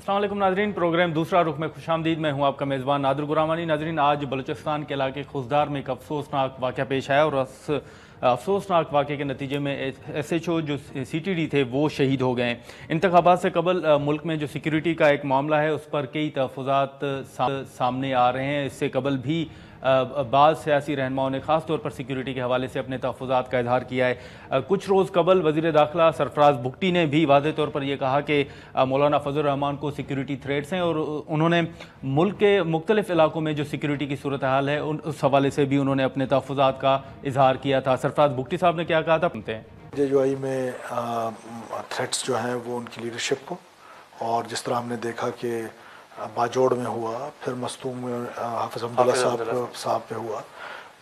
अस्सलाम वालेकुम नाजरीन, प्रोग्राम दूसरा रुख में खुशामदीद। मैं हूं आपका मेज़बान नादिर गुरामानी। नाजरीन, आज बलूचिस्तान के इलाके खुजदार में एक अफसोसनाक वाक़या पेश आया और उस अफसोसनाक वाक़े के नतीजे में SHO जो CTD थे वो शहीद हो गए। इंतखाबात से कबल मुल्क में जो सिक्योरिटी का एक मामला है उस पर कई तहफ़्फ़ुज़ात सामने आ रहे हैं। इससे कबल भी बाज़ सियासी रहनुमाओं ने ख़ास तौर पर सिक्योरिटी के हवाले से अपने तहफ़्फ़ुज़ात का इजहार किया है। कुछ रोज़ कबल वज़ीर दाखिला सरफराज बुगटी ने भी वाज़ेह तौर पर यह कहा कि मौलाना फजल रहमान को सिक्योरिटी थ्रेट्स हैं और उन्होंने मुल्क के मुख्तलिफ इलाकों में जो सिक्योरिटी की सूरत हाल है उस हवाले से भी उन्होंने अपने तहफ़्फ़ुज़ात का इजहार किया था। सरफराज बुगटी साहब ने क्या कहा था, सुनते हैं। JUI में थ्रेट्स जो हैं वो उनकी लीडरशिप को, और जिस तरह हमने देखा कि बाजोड़ में हुआ, फिर मस्तूम में हाफिज़ अब्दुल्ला साहब पे हुआ,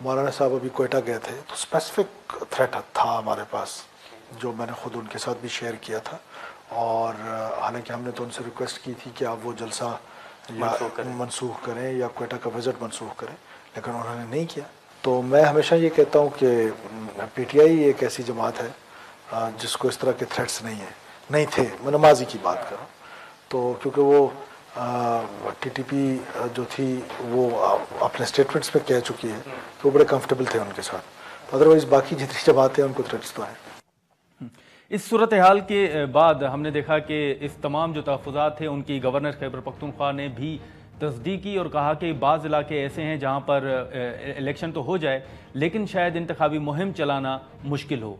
मौलाना साहब अभी कोयटा गए थे, तो स्पेसिफिक थ्रेट था हमारे पास जो मैंने ख़ुद उनके साथ भी शेयर किया था। और हालांकि हमने तो उनसे रिक्वेस्ट की थी कि आप वो जलसा मनसूख करें या कोयटा का विज़िट मनसूख करें, लेकिन उन्होंने नहीं किया। तो मैं हमेशा ये कहता हूँ कि PTI एक ऐसी जमात है जिसको इस तरह के थ्रेट्स नहीं थे। मैं नमाजी की बात कर रहा हूँ, तो क्योंकि वो TTP जो थी वो अपने स्टेटमेंट्स में कह चुकी है तो वो बड़े कंफर्टेबल थे उनके साथ। अदरवाइज़ बाकी जितनी जमातें हैं उनको थ्रेट्स तो हैं। इस सूरत हाल के बाद हमने देखा कि इस तमाम जो तहफ़्फ़ुज़ात थे उनकी गवर्नर खैबर पख्तूनख्वा ने भी तस्दीक की और कहा कि बाज़ इलाके ऐसे हैं जहाँ पर इलेक्शन तो हो जाए लेकिन शायद इंतखाबी मुहिम चलाना मुश्किल हो।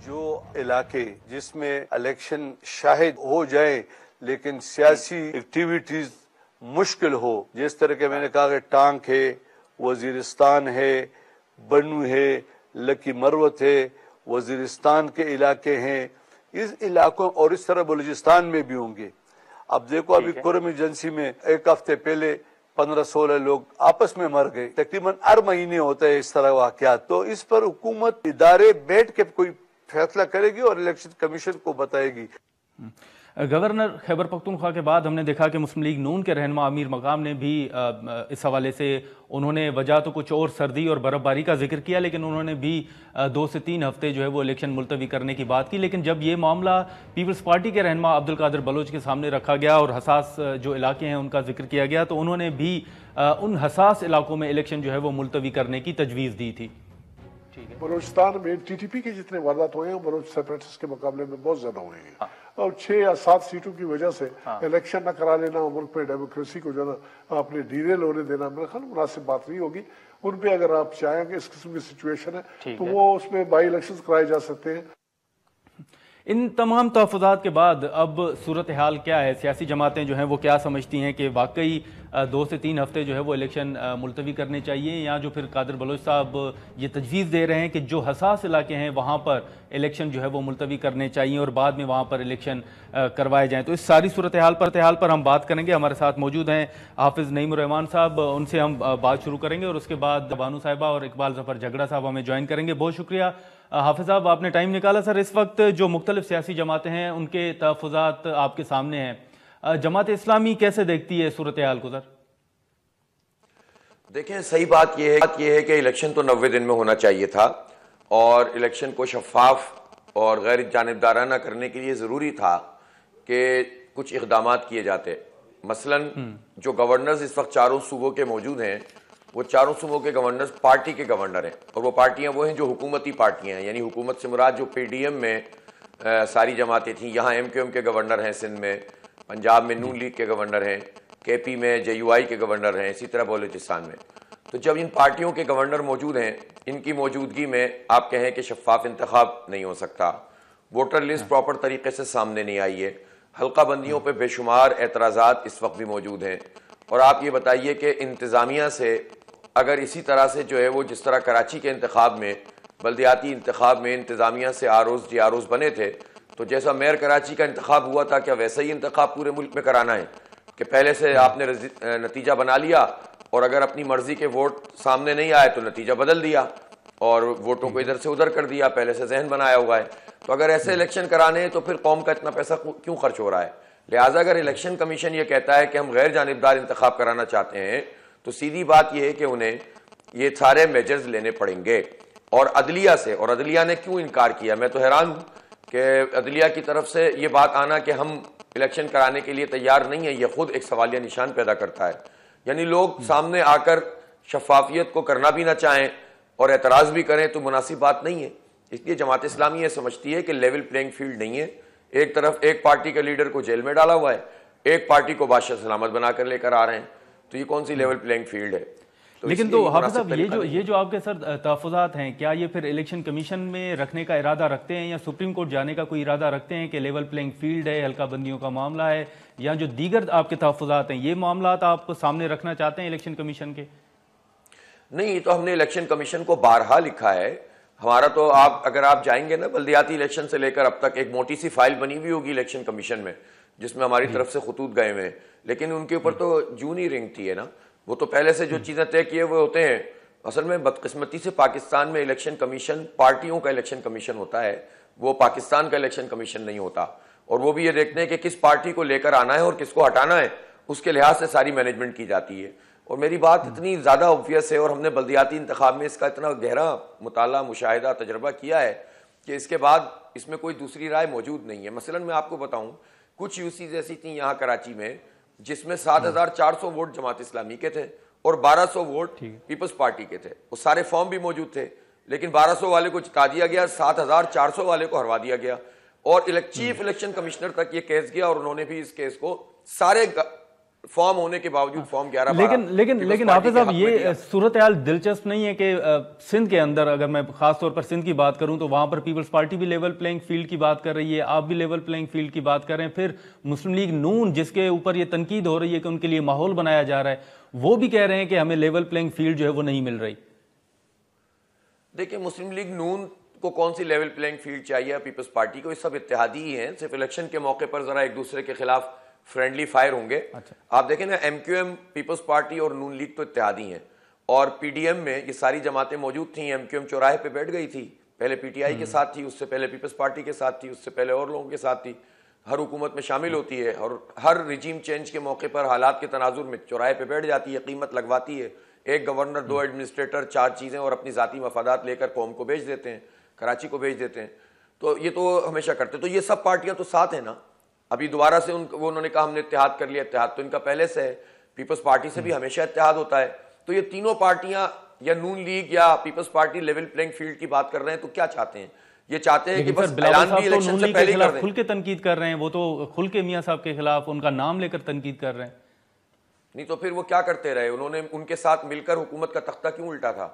जो इलाके जिसमें इलेक्शन शायद हो जाए लेकिन सियासी एक्टिविटीज मुश्किल हो, जिस तरह के मैंने कहा कि टांक है, वजीरिस्तान है, बनू है, लकी मरवत है, वजीरिस्तान के इलाके हैं, इस इलाकों और इस तरह बलूचिस्तान में भी होंगे। अब देखो अभी कुरम एजेंसी में एक हफ्ते पहले 15-16 लोग आपस में मर गए। तकरीबन हर महीने होता है इस तरह वाकयात। तो इस पर हुकूमत इदारे बैठ के कोई फैसला करेगी और इलेक्शन कमीशन को बताएगी। गवर्नर खैबर पख्तूनख्वा के बाद हमने देखा कि मुस्लिम लीग नून के रहनुमा अमीर मकाम ने भी इस हवाले से उन्होंने वजह तो कुछ और सर्दी और बर्फबारी का जिक्र किया, लेकिन उन्होंने भी 2 से 3 हफ्ते जो है वो इलेक्शन मुलतवी करने की बात की। लेकिन जब ये मामला पीपल्स पार्टी के रहनुमा अब्दुल कादिर बलोच के सामने रखा गया और हसास जो इलाके हैं उनका जिक्र किया गया तो उन्होंने भी उन हसास इलाकों में इलेक्शन जो है वो मुलतवी करने की तजवीज़ दी थी। बलूचिस्तान में TTP के जितने वारदात हुए हैं बलूच सेपरेटिस्ट के मुकाबले में बहुत ज्यादा हुए हैं। और 6 या 7 सीटों की वजह से इलेक्शन न करा लेना, मुल्क में डेमोक्रेसी को जो ना अपने डीरेल होने देना मेरे ख्याल मुनासिब बात नहीं होगी। उन पे अगर आप चाहें कि इस किस्म की सिचुएशन है तो वो उसमें बाई इलेक्शन कराए जा सकते हैं। इन तमाम तहफ़्फ़ुज़ात के बाद अब सूरत हाल क्या है? सियासी जमातें जो हैं वो क्या समझती हैं कि वाकई 2 से 3 हफ्ते जो है वो इलेक्शन मुलतवी करने चाहिए, या जो फिर कादिर बलोच साहब ये तजवीज़ दे रहे हैं कि जो हसास इलाके हैं वहाँ पर इलेक्शन जो है वो मुलतवी करने चाहिए और बाद में वहाँ पर इलेक्शन करवाए जाएँ। तो इस सारी सूरत हाल पर हम बात करेंगे। हमारे साथ मौजूद हैं हाफिज़ नईमुर रहमान साहब, उनसे हम बात शुरू करेंगे और उसके बाद बानू साहिबा और इकबाल ज़फ़र झगड़ा साहब हमें ज्वाइन करेंगे। बहुत शुक्रिया हाफिज़ साहब, आपने टाइम निकाला। सर, इस वक्त जो मुख्तलिफ सियासी जमातें हैं उनके तहफ़्फ़ुज़ात आपके सामने हैं, जमात इस्लामी कैसे देखती है सूरत हाल को? सर देखें, सही बात यह है कि इलेक्शन तो 90 दिन में होना चाहिए था और इलेक्शन को शफाफ और गैर जानिबदाराना करने के लिए ज़रूरी था कि कुछ इक़दामात किए जाते। मसलन जो गवर्नर्स इस वक्त चारों सूबों के मौजूद हैं वो चारों सूबों के गवर्नर्स पार्टी के गवर्नर हैं, और वो पार्टियां वो हैं जो हुकूमती पार्टियां हैं, यानी हुकूमत से मुराद जो PDM में सारी जमातें थीं। यहाँ MQM के गवर्नर हैं, सिंध में, पंजाब में नून लीग के गवर्नर हैं, KP में JUI के गवर्नर हैं, इसी तरह बलूचिस्तान में। तो जब इन पार्टियों के गवर्नर मौजूद हैं, इनकी मौजूदगी में आप कहें कि शफाफ इंतखाब नहीं हो सकता। वोटर लिस्ट प्रॉपर तरीके से सामने नहीं आई है, हल्का बंदियों पर बेशुमार एतराज़ात इस वक्त भी मौजूद हैं। और आप ये बताइए कि इंतज़ामिया से अगर इसी तरह से जो है वो जिस तरह कराची के इंतखाब में, बल्दियाती इंतखाब में इंतज़ामिया से आरोज़ बने थे, तो जैसा मेयर कराची का इंतखाब हुआ था, क्या वैसा ही इंतखाब पूरे मुल्क में कराना है कि पहले से आपने नतीजा बना लिया और अगर अपनी मर्जी के वोट सामने नहीं आए तो नतीजा बदल दिया और वोटों को इधर से उधर कर दिया, पहले से जहन बनाया हुआ है। तो अगर ऐसे इलेक्शन कराने हैं तो फिर कौम का इतना पैसा क्यों खर्च हो रहा है? लिहाजा अगर इलेक्शन कमीशन ये कहता है कि हम गैर जानिबदार इंतखाब कराना चाहते हैं तो सीधी बात यह है कि उन्हें ये सारे मेजर्स लेने पड़ेंगे। और अदलिया से, और अदलिया ने क्यों इनकार किया? मैं तो हैरान हूँ कि अदलिया की तरफ से ये बात आना कि हम इलेक्शन कराने के लिए तैयार नहीं है, यह खुद एक सवालिया निशान पैदा करता है। यानी लोग सामने आकर शफाफियत को करना भी ना चाहें और एतराज़ भी करें तो मुनासिब बात नहीं है। इसलिए जमात इस्लामी ये समझती है कि लेवल प्लेइंग फील्ड नहीं है। एक तरफ एक पार्टी के लीडर को जेल में डाला हुआ है, एक पार्टी को बादशाह सलामत बनाकर लेकर आ रहे हैं, तो ये कौन सी लेवल प्लेइंग फील्ड है? तो लेकिन तो हाफिज साहब, ये जो आपके सर तहफ़्फ़ुज़ात हैं, क्या ये फिर इलेक्शन कमीशन में रखने का इरादा रखते हैं या सुप्रीम कोर्ट जाने का कोई इरादा रखते हैं कि लेवल प्लेइंग फील्ड है, हल्का बंदियों का मामला है, या जो दीगर आपके तहफ़्फ़ुज़ात हैं ये मामला आप सामने रखना चाहते हैं इलेक्शन कमीशन के? नहीं, तो हमने इलेक्शन कमीशन को बारहा लिखा है। हमारा तो अगर आप जाएंगे ना बल्दियाती इलेक्शन से लेकर अब तक एक मोटी सी फाइल बनी हुई होगी इलेक्शन कमीशन में, जिसमें हमारी तरफ से खतूत गए हुए हैं, लेकिन उनके ऊपर तो जूनी रिंग थी है ना, वो तो पहले से जो चीजें तय किए हुए होते हैं। असल में बदकिस्मती से पाकिस्तान में इलेक्शन कमीशन पार्टियों का इलेक्शन कमीशन होता है, वो पाकिस्तान का इलेक्शन कमीशन नहीं होता। और वो भी ये देखते हैं कि किस पार्टी को लेकर आना है और किसको हटाना है, उसके लिहाज से सारी मैनेजमेंट की जाती है। और मेरी बात इतनी ज़्यादा ऑब्वियस है और हमने बल्दियाती इंतखाब में इसका इतना गहरा मुताला, मुशाहिदा, तजर्बा किया है कि इसके बाद इसमें कोई दूसरी राय मौजूद नहीं है। मसलन मैं आपको बताऊं, कुछ यूसीज ऐसी थी यहाँ कराची में जिसमें 7,400 वोट जमात इस्लामी के थे और 1,200 वोट पीपल्स पार्टी के थे। वो सारे फॉर्म भी मौजूद थे, लेकिन 1,200 वाले को जिता दिया गया, 7,400 वाले को हरवा दिया गया। और चीफ इलेक्शन कमिश्नर तक ये केस गया और उन्होंने भी इस केस को सारे फॉर्म होने के बावजूद फॉर्म 11 लेकिन हाफिज साहब, ये सूरत हाल दिलचस्प नहीं है कि सिंध के अंदर, अगर मैं खास तौर पर सिंध की बात करूं तो वहां पर पीपल्स पार्टी भी लेवल प्लेइंग फील्ड की बात कर रही है, आप भी लेवल प्लेइंग फील्ड की बात कर रहे हैं, फिर मुस्लिम लीग नून जिसके ऊपर ये तनकीद हो रही है कि उनके लिए माहौल बनाया जा रहा है, वो भी कह रहे हैं कि हमें लेवल प्लेइंग फील्ड जो है वो नहीं मिल रही। देखिए, मुस्लिम लीग नून को कौन सी लेवल प्लेइंग फील्ड चाहिए, पीपल्स पार्टी को, ये सब इत्तेहादी ही हैं। सिर्फ इलेक्शन के मौके पर जरा एक दूसरे के खिलाफ फ्रेंडली फायर होंगे। अच्छा। आप देखें ना, एमक्यूएम, पीपल्स पार्टी और नून लीग तो इत्तेहादी हैं, और पीडीएम में ये सारी जमातें मौजूद थी। एमक्यूएम चौराहे पे बैठ गई थी, पहले पीटीआई के साथ थी, उससे पहले पीपल्स पार्टी के साथ थी, उससे पहले और लोगों के साथ थी, हर हुकूमत में शामिल होती है और हर रिजीम चेंज के मौके पर हालात के तनाजुर में चौराहे पे बैठ जाती है, कीमत लगवाती है। एक गवर्नर, 2 एडमिनिस्ट्रेटर, 4 चीज़ें, और अपनी ज़ाती मफादात लेकर कौम को भेज देते हैं, कराची को भेज देते हैं। तो ये तो हमेशा करते। तो ये सब पार्टियां तो साथ है ना। अभी दोबारा से उन्होंने कहा हमने इत्तेहाद कर लिया, इत्तेहाद तो इनका पहले से है। पीपल्स पार्टी से भी हमेशा इत्तेहाद होता है। तो ये तीनों पार्टियां, या नून लीग या People's Party, level playing field की बात कर रहे हैं। तो क्या चाहते हैं? ये चाहते हैं कि बस ऐलान भी इलेक्शन से पहले कर दें। खुल के तनकीद कर रहे हैं, वो तो खुल के मियां साहब के खिलाफ उनका नाम लेकर तनकीद कर रहे हैं। नहीं तो फिर वो क्या करते रहे? उन्होंने उनके साथ मिलकर हुकूमत का तख्ता क्यों उल्टा था?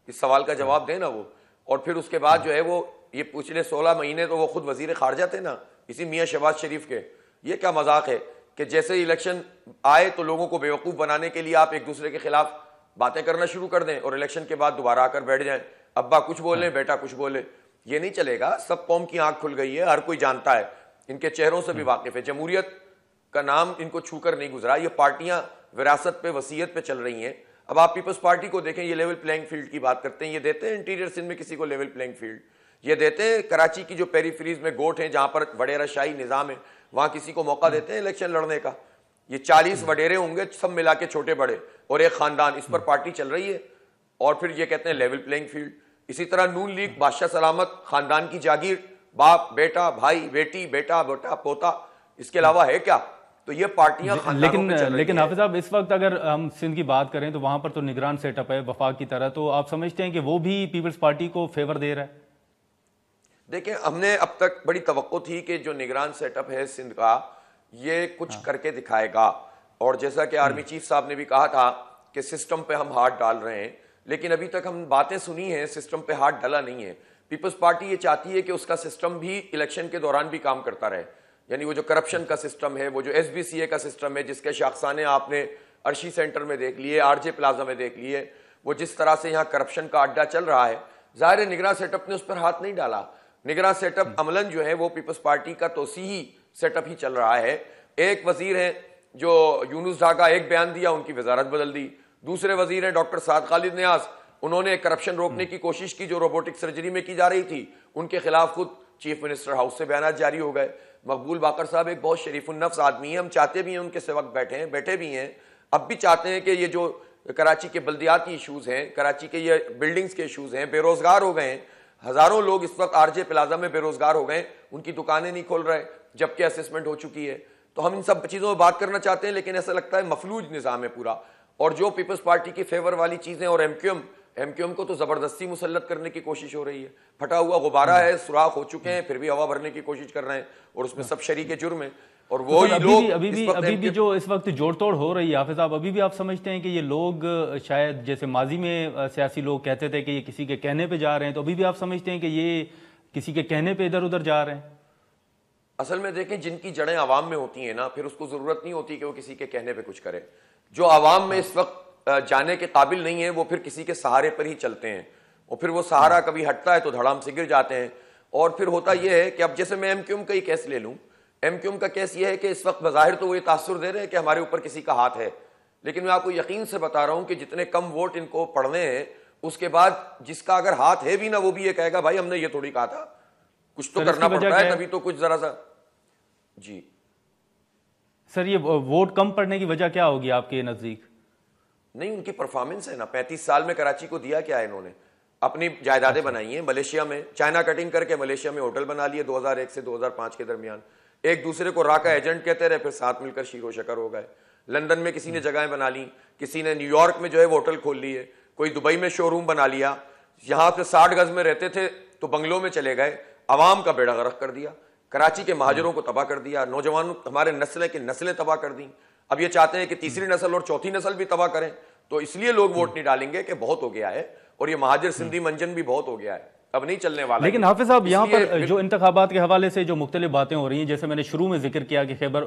इस सवाल का जवाब दें ना वो। और फिर उसके बाद जो है वो ये पिछले 16 महीने तो वो खुद वजीर खारजा थे ना, इसी मियां शहबाज शरीफ के। ये क्या मजाक है कि जैसे ही इलेक्शन आए तो लोगों को बेवकूफ बनाने के लिए आप एक दूसरे के खिलाफ बातें करना शुरू कर दें और इलेक्शन के बाद दोबारा आकर बैठ जाएं, अब्बा कुछ बोले, बेटा कुछ बोले। ये नहीं चलेगा। सब कौम की आंख खुल गई है, हर कोई जानता है, इनके चेहरों से भी वाकिफ है। जमहूरियत का नाम इनको छूकर नहीं गुजरा। ये पार्टियां विरासत पे, वसीयत पे चल रही हैं। अब आप पीपल्स पार्टी को देखें, ये लेवल प्लेइंग फील्ड की बात करते हैं। ये देते हैं इंटीरियर सिंध में किसी को लेवल प्लेइंग फील्ड? ये देते हैं कराची की जो पेरीफ्रीज में गोट हैं, जहां पर वडेरा शाही निजाम है, वहां किसी को मौका देते हैं इलेक्शन लड़ने का? ये 40 वडेरे होंगे सब मिला के, छोटे बड़े, और एक खानदान, इस पर पार्टी चल रही है। और फिर ये कहते हैं लेवल प्लेइंग फील्ड। इसी तरह नून लीग, बादशाह सलामत, खानदान की जागीर, बाप बेटा, भाई बेटी, बेटा बेटा पोता, इसके अलावा है क्या? तो ये पार्टियां लेकिन हाफिज साहब, इस वक्त अगर हम सिंध की बात करें तो वहां पर तो निगरान सेटअप है वफाक की तरह, तो आप समझते हैं कि वो भी पीपल्स पार्टी को फेवर दे रहा है? देखिए, हमने अब तक बड़ी तवक्को थी कि जो निगरान सेटअप है सिंध का, ये कुछ करके दिखाएगा। और जैसा कि आर्मी चीफ साहब ने भी कहा था कि सिस्टम पे हम हाथ डाल रहे हैं, लेकिन अभी तक हम बातें सुनी हैं, सिस्टम पे हाथ डाला नहीं है। पीपल्स पार्टी ये चाहती है कि उसका सिस्टम भी इलेक्शन के दौरान भी काम करता रहे। यानी वो जो करप्शन का सिस्टम है, वो जो SBCA का सिस्टम है, जिसके शाखसाने आपने अर्शी सेंटर में देख लिए, RJ प्लाजा में देख लिए, वो जिस तरह से यहाँ करप्शन का अड्डा चल रहा है, जाहिर है निगरान सेटअप ने उस पर हाथ नहीं डाला। निगरान सेटअप अमलन जो है वो पीपल्स पार्टी का तोसीही सेटअप ही चल रहा है। एक वजीर है जो यूनुस ढाका, एक बयान दिया, उनकी वजारत बदल दी। दूसरे वजीर हैं डॉक्टर साद खालिद नियाज, उन्होंने करप्शन रोकने की कोशिश की जो रोबोटिक सर्जरी में की जा रही थी, उनके खिलाफ खुद चीफ मिनिस्टर हाउस से बयान जारी हो गए। मकबूल बाकर साहब एक बहुत शरीफुन्नफ्स आदमी है, हम चाहते भी हैं उनके से वक्त बैठे भी हैं, अब भी चाहते हैं कि ये जो कराची के बल्दियाती इशूज हैं, कराची के ये बिल्डिंग्स के इशूज हैं, बेरोजगार हो गए हैं, हजारों लोग इस वक्त RJ प्लाजा में बेरोजगार हो गए, उनकी दुकानें नहीं खोल रहे जबकि असेसमेंट हो चुकी है। तो हम इन सब चीज़ों में बात करना चाहते हैं, लेकिन ऐसा लगता है मफलूज निज़ाम है पूरा। और जो पीपल्स पार्टी की फेवर वाली चीज़ें और एमक्यूएम को तो ज़बरदस्ती मुसल्लत करने की कोशिश हो रही है। फटा हुआ गुब्बारा है, सुराख हो चुके हैं, फिर भी हवा भरने की कोशिश कर रहे हैं और उसमें सब शरीक जुर्म है। और वो ही लोग अभी भी जो इस वक्त जोड़ तोड़ हो रही है हाफिज साहब, अभी भी आप समझते हैं कि ये लोग शायद जैसे माजी में सियासी लोग कहते थे कि ये किसी के कहने पे जा रहे हैं, तो अभी भी आप समझते हैं कि ये किसी के कहने पे इधर उधर जा रहे हैं? असल में देखें, जिनकी जड़ें आवाम में होती हैं ना, फिर उसको जरूरत नहीं होती कि वो किसी के कहने पे कुछ करे। जो आवाम में इस वक्त जाने के काबिल नहीं है, वो फिर किसी के सहारे पर ही चलते हैं, और फिर वो सहारा कभी हटता है तो धड़ाम से गिर जाते हैं। और फिर होता यह है कि अब जैसे मैं एमक्यूएम का ही केस ले लूं, एमक्यूएम का केस ये है कि इस वक्त बज़ाहिर तो वो ये तासुर दे रहे हैं कि हमारे ऊपर किसी का हाथ है, लेकिन मैं आपको यकीन से बता रहा हूं कि जितने कम वोट इनको पड़ने हैं, उसके बाद जिसका अगर हाथ है भी ना, वो भी ये कहेगा भाई हमने ये थोड़ी कहा था, कुछ तो करना पड़ता है, तभी तो कुछ जरा सा। जी सर, ये वोट कम पड़ने की वजह क्या होगी आपके नजदीक? नहीं, उनकी परफॉर्मेंस है ना। 35 साल में कराची को दिया क्या है इन्होंने? अपनी जायदादें बनाई हैं मलेशिया में, चाइना कटिंग करके मलेशिया में होटल बना लिए 2001 से 2005 के दरमियान। एक दूसरे को राका एजेंट कहते रहे, फिर साथ मिलकर शीरो शकर हो गए। लंदन में किसी ने जगहें बना ली, किसी ने न्यूयॉर्क में जो है वो होटल खोल लिए, कोई दुबई में शोरूम बना लिया, यहां से 60 गज में रहते थे तो बंगलों में चले गए, अवाम का बेड़ा गर्क कर दिया, कराची के महाजरों को तबाह कर दिया, नौजवानों हमारे नस्लें तबाह कर दी। अब ये चाहते हैं कि तीसरी नस्ल और चौथी नस्ल भी तबाह करें, तो इसलिए लोग वोट नहीं डालेंगे कि बहुत हो गया है, और ये महाजिर सिंधी मंजन भी बहुत हो गया है, अब नहीं चलने वाला। लेकिन हाफिज साहब, यहाँ पर जो इंतखाबात के हवाले से जो मुख्तलिफ बातें हो रही हैं, जैसे मैंने शुरू में जिक्र किया कि खैबर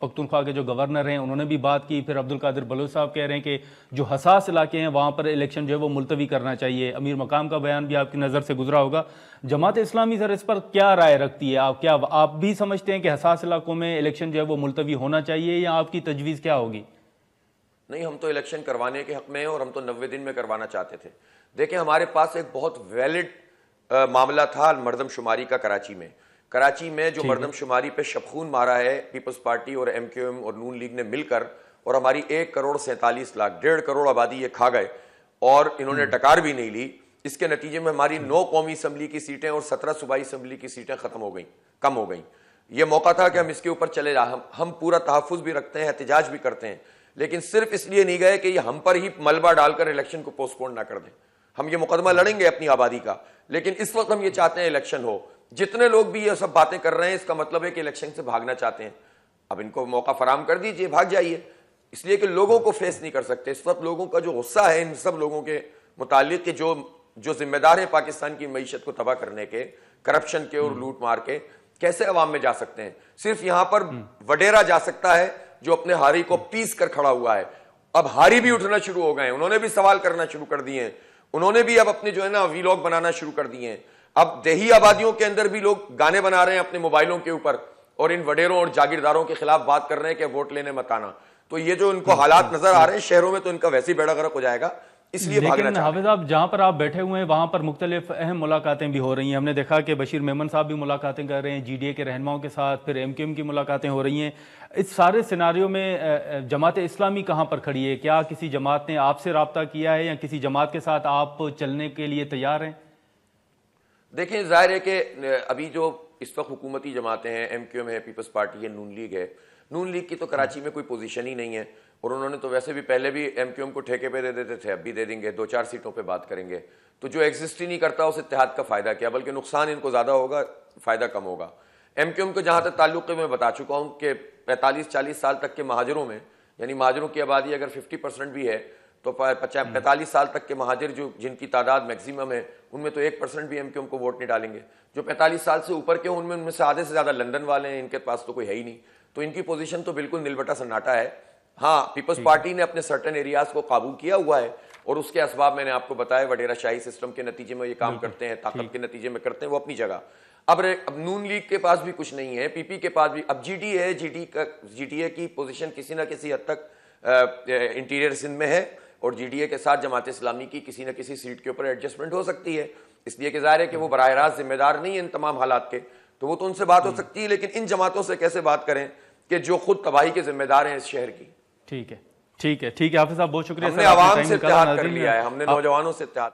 पख्तूनख्वा के जो गवर्नर हैं उन्होंने भी बात की, फिर अब्दुल कादिर बलोच साहब कह रहे हैं कि जो हसास इलाके हैं वहाँ पर इलेक्शन जो है वो मुलतवी करना चाहिए। अमीर मकाम का बयान भी आपकी नज़र से गुजरा होगा। जमात इस्लामी सर इस पर क्या राय रखती है? आप भी समझते हैं कि हसास इलाकों में इलेक्शन जो है वो मुलतवी होना चाहिए, या आपकी तजवीज़ क्या होगी? नहीं, हम तो इलेक्शन करवाने के हक में हैं और हम तो 90 दिन में करवाना चाहते थे। देखिए, हमारे पास एक बहुत वैलिड मामला था मरदमशुमारी का कराची में जो मरदमशुमारी पे शबखून मारा है पीपल्स पार्टी और एमक्यूएम और नून लीग ने मिलकर, और हमारी 1,47,00,000 1.5 करोड़ आबादी ये खा गए और इन्होंने डकार भी नहीं ली। इसके नतीजे में हमारी 9 कौमी असम्बली की सीटें और 17 सूबाई असम्बली की सीटें कम हो गई। ये मौका था कि हम इसके ऊपर चले जाए। हम पूरा तहफ़्फ़ुज़ भी रखते हैं, एहतजाज भी करते हैं, लेकिन सिर्फ इसलिए नहीं गए कि ये हम पर ही मलबा डालकर इलेक्शन को पोस्टपोन ना कर दें। हम ये मुकदमा लड़ेंगे अपनी आबादी का, लेकिन इस वक्त हम ये चाहते हैं इलेक्शन हो। जितने लोग भी ये सब बातें कर रहे हैं, इसका मतलब है कि इलेक्शन से भागना चाहते हैं। अब इनको मौका फराम कर दीजिए, भाग जाइए, इसलिए कि लोगों को फेस नहीं कर सकते। इस वक्त लोगों का जो गुस्सा है इन सब लोगों के मुतालिक, जो जिम्मेदार है पाकिस्तान की मईशत को तबाह करने के, करप्शन के और लूट मार के, कैसे अवाम में जा सकते हैं? सिर्फ यहां पर वडेरा जा सकता है जो अपने हारी को पीस कर खड़ा हुआ है। अब हारी भी उठना शुरू हो गए हैं, उन्होंने भी सवाल करना शुरू कर दिए हैं, उन्होंने भी अब अपने जो है ना वीलॉग बनाना शुरू कर दिए हैं। अब देही आबादियों के अंदर भी लोग गाने बना रहे हैं अपने मोबाइलों के ऊपर और इन वडेरों और जागीरदारों के खिलाफ बात कर रहे हैं कि वोट लेने मत आना। तो ये जो इनको हालात नजर आ रहे हैं शहरों में, तो इनका वैसे ही बेड़ा गर्क हो जाएगा, इसलिए भागना चाहते हैं। हाफिज साहब, जहां पर आप बैठे हुए हैं वहां पर मुख्तलिफ अहम मुलाकातें भी हो रही हैं। हमने देखा कि बशीर मेमन साहब भी मुलाकातें कर रहे हैं GDA के रहनुमाओं के साथ, फिर MQM की मुलाकातें हो रही हैं। इस सारे सिनारियों में जमात इस्लामी कहां पर खड़ी है? क्या किसी जमात ने आपसे रब्ता किया है या किसी जमात के साथ आप चलने के लिए तैयार हैं? देखिए, जाहिर है कि अभी जो इस वक्त हुकूमती जमातें हैं, MQM है, पीपल्स पार्टी है, नून लीग है। नून लीग की तो कराची में कोई पोजीशन ही नहीं है, और उन्होंने तो वैसे भी पहले भी MQM को ठेके पे दे देते थे, अब भी दे देंगे, 2-4 सीटों पे बात करेंगे। तो जो एग्जिस्ट ही नहीं करता उस इत्तेहाद का फायदा क्या, बल्कि नुकसान इनको ज्यादा होगा, फायदा कम होगा। MQM को जहां तक ताल्लुक है, मैं बता चुका हूं कि 45-40 साल तक के महाजरों में, यानी महाजरों की आबादी अगर 50% भी है तो 45 साल तक के महाजिर जिनकी तादाद मैक्सिमम है, उनमें तो 1% भी MQM को वोट नहीं डालेंगे। जो 45 साल से ऊपर के उनमें से आधे से ज्यादा लंदन वाले हैं, इनके पास तो कोई है ही नहीं, तो इनकी पोजीशन तो बिल्कुल निलबटा सन्नाटा है। हाँ, पीपल्स पार्टी ने अपने सर्टेन एरियाज को काबू किया हुआ है, और उसके असबाब मैंने आपको बताया, वडेरा शाही सिस्टम के नतीजे में ये काम करते हैं, ताकत के नतीजे में करते हैं, वो अपनी जगह। अब नून लीग के पास भी कुछ नहीं है, PP के पास भी, अब GD है, GDA की पोजीशन किसी ना किसी हद तक इंटीरियर सिंध में है, और GDA के साथ जमात इस्लामी की किसी न किसी सीट के ऊपर एडजस्टमेंट हो सकती है, इसलिए कि जाहिर है कि वो बराह रास्त जिम्मेदार नहीं है इन तमाम हालात के, तो वो तो उनसे बात हो सकती है, लेकिन इन जमातों से कैसे बात करें कि जो खुद तबाही के जिम्मेदार हैं इस शहर की। ठीक है हाफिज साहब, बहुत शुक्रिया। हमने आवाम से इत्तेहाद कर लिया है, हमने नौजवानों से इत्तेहाद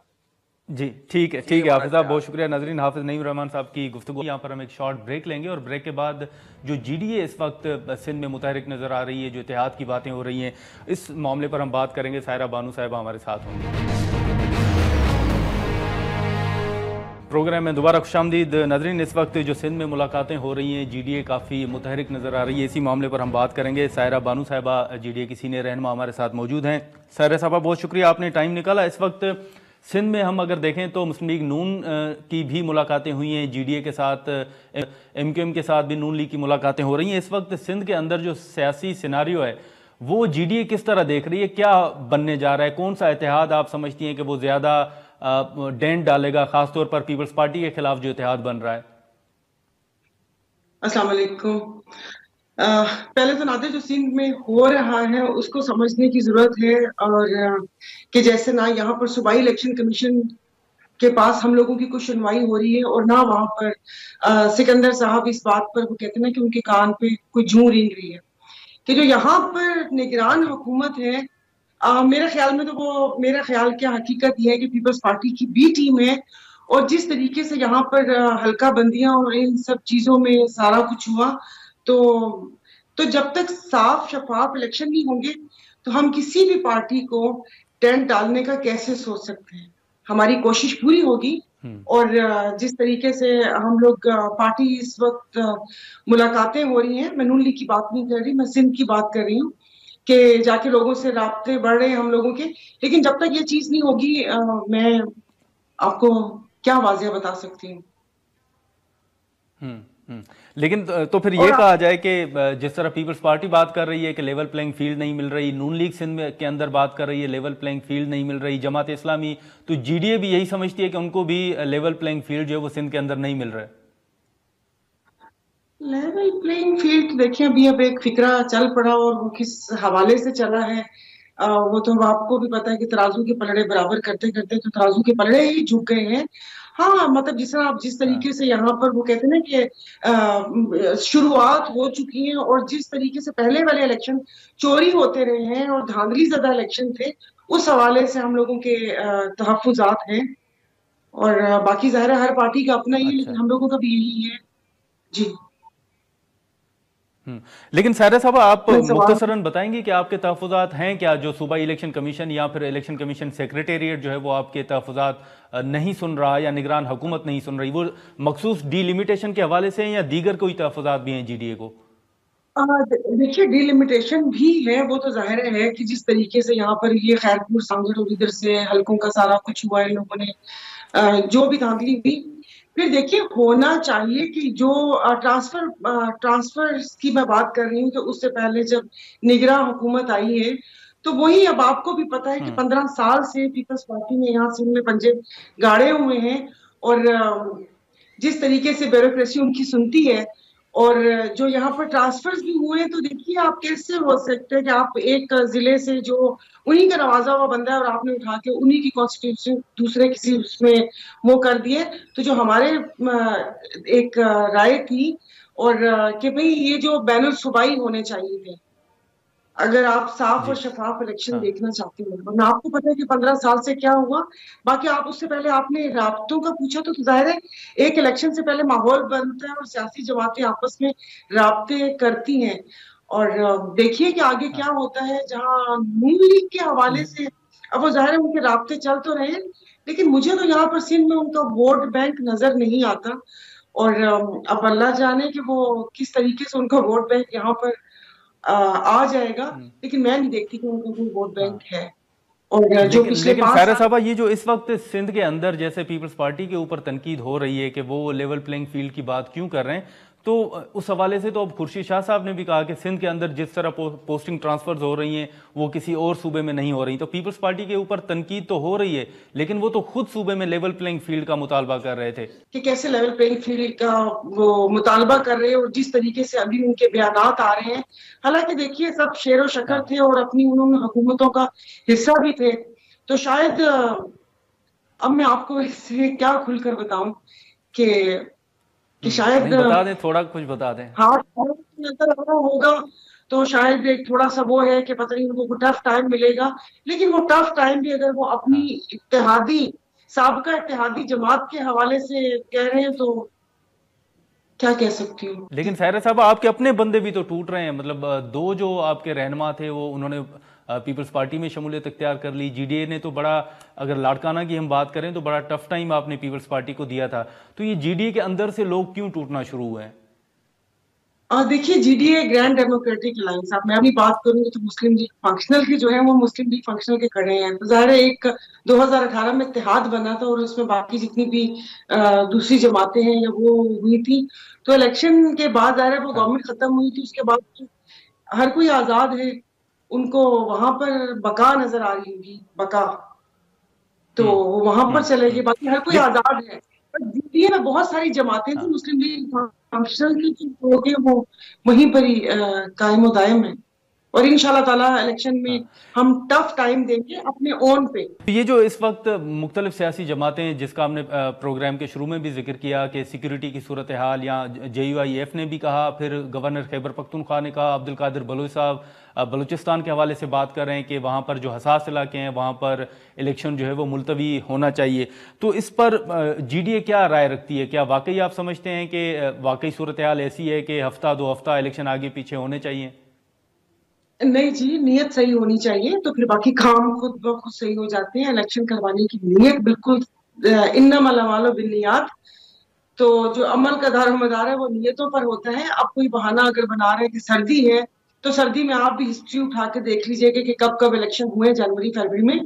जी ठीक है हाफिज साहब, बहुत शुक्रिया। नाजरीन, हाफिज नईम रहमान साहब की गुफ्तगू। यहाँ पर हम एक शॉर्ट ब्रेक लेंगे और ब्रेक के बाद जो GDA इस वक्त सिंध में मुतहरिक नज़र आ रही है, जो इत्तेहाद की बातें हो रही हैं, इस मामले पर हम बात करेंगे। सायरा बानू साहिबा हमारे साथ होंगे। प्रोग्राम में दोबारा खुशामदीद। नाजरीन, इस वक्त जो सिंध में मुलाकातें हो रही हैं, GDA काफ़ी मुतहरिक नज़र आ रही है। इसी मामले पर हम बात करेंगे। सायरा बानू साहिबा GDA की सीनियर रहनुमा हमारे साथ मौजूद हैं। सायरा साहिबा, बहुत शुक्रिया, आपने टाइम निकाला। इस वक्त सिंध में हम अगर देखें तो मुस्लिम लीग नून की भी मुलाकातें हुई हैं, GDA के साथ, MQM के साथ भी नून लीग की मुलाकातें हो रही हैं। इस वक्त सिंध के अंदर जो सियासी सिनारियो है वो GDA किस तरह देख रही है, क्या बनने जा रहा है? कौन सा इत्तेहाद आप समझती हैं कि वो ज़्यादा डेंट डालेगा, खासतौर पर पीपल्स पार्टी के खिलाफ जो इत्तेहाद बन रहा है? अस्सलाम वालेकुम। पहले तो नादिर, जो सिंध में हो रहा है उसको समझने की जरूरत है, और कि जैसे ना यहाँ पर सूबाई इलेक्शन कमीशन के पास हम लोगों की कुछ सुनवाई हो रही है, और ना वहां पर सिकंदर साहब इस बात पर वो कहते हैं कि उनके कान पे कोई जूं रेंग रही है कि जो यहाँ पर निगरान हुकूमत है, मेरे ख्याल में तो वो, मेरा ख्याल क्या हकीकत यह है कि पीपल्स पार्टी की बी टीम है। और जिस तरीके से यहाँ पर हल्का बंदियां और इन सब चीजों में सारा कुछ हुआ, तो जब तक साफ शफाफ इलेक्शन नहीं होंगे तो हम किसी भी पार्टी को टेंट डालने का कैसे सोच सकते हैं। हमारी कोशिश पूरी होगी, और जिस तरीके से हम लोग पार्टी इस वक्त मुलाकातें हो रही हैं, मैं नून लीग की बात नहीं कर रही, मैं सिंध की बात कर रही हूँ कि जाके लोगों से राब्ते बढ़ रहे हैं हम लोगों के। लेकिन जब तक ये चीज नहीं होगी, मैं आपको क्या वाज़ेह बता सकती हूँ। लेकिन तो फिर ये कहा जाए कि जिस तरह पीपल्स पार्टी बात कर रही है कि लेवल प्लेइंग फील्ड नहीं मिल रही, नून लीग सिंध के अंदर बात कर रही है लेवल प्लेइंग फील्ड नहीं मिल रही, जमात इस्लामी, तो GDA भी यही समझती है कि उनको भी लेवल प्लेइंग फील्ड जो है वो सिंध के अंदर नहीं मिल रहा है। लेवल प्लेइंग फील्ड देखिए, अभी अब एक फिक्रा चल पड़ा, और वो किस हवाले से चला है वो तो आपको भी पता है कि तराजू के पलड़े बराबर करते करते तो तराजू के पलड़े ही झुक गए हैं। हाँ, मतलब जिस तरीके से यहाँ पर वो कहते हैं ना कि शुरुआत हो चुकी है, और जिस तरीके से पहले वाले इलेक्शन चोरी होते रहे हैं और धांधली ज़्यादा इलेक्शन थे, उस हवाले से हम लोगों के तहफ्फुज़ात हैं। और बाकी ज़ाहिर है हर पार्टी का अपना ही, लेकिन हम लोगों का भी यही है जी। लेकिन सायरा साहब, आप मुख्तसरन बताएंगे कि आपके तहफ्फुज़ात हैं क्या? जो सूबाई इलेक्शन कमीशन या फिर इलेक्शन कमीशन सेक्रेटेरिएट जो है वो आपके तहफ्फुज़ात नहीं सुन रहा, या निगरान हुकूमत नहीं सुन रही, वो मखसूस डीलिमिटेशन के हवाले से या दीगर कोई तहफ्फुज़ात भी हैं GDA को? देखिए, डीलिमिटेशन भी है, वो तो जाहिर है कि जिस तरीके से यहाँ पर ये खैरपुर, सांगड़ और इधर से हल्कों का सारा कुछ हुआ है, लोगों ने जो भी धांधली हुई। फिर देखिए, होना चाहिए कि जो ट्रांसफर की मैं बात कर रही हूँ, तो उससे पहले जब निगरान हुकूमत आई है, तो वही अब आपको भी पता है कि 15 साल से पीपल्स पार्टी ने यहाँ सिंध में पंजे गाड़े हुए हैं, और जिस तरीके से ब्यूरोक्रेसी उनकी सुनती है, और जो यहाँ पर ट्रांसफर्स भी हुए हैं, तो देखिए आप कैसे हो सकते हैं कि आप एक जिले से जो उन्हीं का नवाजा हुआ बंदा है और आपने उठा के उन्हीं की कॉन्स्टिट्यूशन दूसरे किसी उसमें वो कर दिए। तो जो हमारे एक राय थी, और कि भाई ये जो बैनर सूबाई होने चाहिए थे, अगर आप साफ और शफाफ इलेक्शन देखना चाहते हो। और आपको पता है कि 15 साल से क्या हुआ। बाकी आप उससे पहले आपने राब्तों का पूछा, तो जाहिर है एक इलेक्शन से पहले माहौल बनता है और सियासी जमातें आपस में राब्ते करती हैं, और देखिए कि आगे क्या होता है। जहां नून लीग के हवाले से अब वो जाहिर है उनके राब्ते चल तो रहे हैं, लेकिन मुझे तो यहाँ पर सिंध में उनका वोट बैंक नजर नहीं आता, और अब अल्लाह जाने कि वो किस तरीके से उनका वोट बैंक यहाँ पर आ जाएगा, लेकिन मैं नहीं देखती कि उनको कोई वोट बैंक है। और जो पिछले लेकिन सायरा साहबा, ये जो इस वक्त सिंध के अंदर जैसे पीपल्स पार्टी के ऊपर तनकीद हो रही है कि वो लेवल प्लेइंग फील्ड की बात क्यों कर रहे हैं, तो उस हवाले से तो अब खुर्शीद शाह साहब ने भी कहा कि सिंध के अंदर जिस तरह पोस्टिंग ट्रांसफर्स हो रही हैं वो किसी और सूबे में नहीं हो रही। तो पीपल्स पार्टी के ऊपर तनकीद तो हो रही है, लेकिन वो तो खुद सूबे में लेवल प्लेइंग फील्ड का मुतालबा कर रहे थे कि कैसे लेवल प्लेइंग फील्ड का वो मुतालबा कर रहे हैं, और जिस तरीके से अभी उनके बयानात आ रहे हैं। हालांकि देखिए, सब शेर व शकर थे और अपनी उन्होंने हुकूमतों का हिस्सा भी थे, तो शायद अब मैं आपको इससे क्या खुलकर बताऊं कि शायद बता दें, थोड़ा कुछ बता दें। हाँ, नजर आ रहा होगा, तो शायद एक थोड़ा सा वो है कि पता नहीं उनको टफ टाइम मिलेगा, लेकिन वो टफ टाइम भी अगर वो अपनी इत्तेहादी साबका इत्तेहादी जमात के हवाले से कह रहे हैं तो क्या कह सकती हूँ। लेकिन सायरा साहब, आपके अपने बंदे भी तो टूट रहे हैं। मतलब दो जो आपके रहनुमा थे वो उन्होंने पीपल्स पार्टी में शमूलियत इख्तियार कर ली। जीडीए ने तो बड़ा, अगर लाड़काना की हम बात करें तो बड़ा टफ टाइम आपने पीपल्स पार्टी को दिया था। तो ये जीडीए के अंदर से लोग क्यों टूटना शुरू हुए हैं? देखिए, जीडीए ग्रैंड डेमोक्रेटिक अलायंस, आप मैं अपनी बात करूंगी तो मुस्लिम लीग फंक्शनल के जो है वो मुस्लिम लीग फंक्शनल के खड़े हैं। तो जाहिर है एक 2018 में इत्तेहाद बना था और उसमें बाकी जितनी भी दूसरी जमातें हैं या वो हुई थी। तो इलेक्शन के बाद जाहिर है वो गवर्नमेंट खत्म हुई थी, उसके बाद हर कोई आजाद है, उनको वहां पर बका नजर आ रही होगी, बका, तो वो वहां पर चले गए, बाकी हर कोई आजाद है। पर जीडीए में बहुत सारी जमातें थी मुस्लिम लीग फंक्शनल की, वो वहीं पर ही कायम व दायम है। और इंशाल्लाह ताला इलेक्शन में हम टफ टाइम देंगे अपने ओन पे। ये जो इस वक्त मुख्तलिफ सियासी जमातें, जिसका हमने प्रोग्राम के शुरू में भी जिक्र किया कि सिक्योरिटी की सूरत हाल, या JUIF ने भी कहा, फिर गवर्नर खैबर पख्तूनख्वा ने कहा, अब्दुल कादिर बलोच साहब बलूचिस्तान के हवाले से बात कर रहे हैं कि वहाँ पर जो हसास इलाके हैं वहाँ पर इलेक्शन जो है वो मुलतवी होना चाहिए। तो इस पर जीडीए क्या राय रखती है? क्या वाकई आप समझते हैं कि वाकई सूरत हाल ऐसी है कि हफ्ता 2 हफ्ता इलेक्शन आगे पीछे होने चाहिए? नहीं जी, नियत सही होनी चाहिए तो फिर बाकी काम खुद ब खुद सही हो जाते हैं। इलेक्शन करवाने की नियत बिल्कुल, इन्नमल अमालु बिन्नियात, तो जो अमल का दारोमदार है वो नियतों पर होता है। अब कोई बहाना अगर बना रहे हैं कि सर्दी है, तो सर्दी में आप भी हिस्ट्री उठा के देख लीजिएगा कि कब कब इलेक्शन हुए, जनवरी फरवरी में।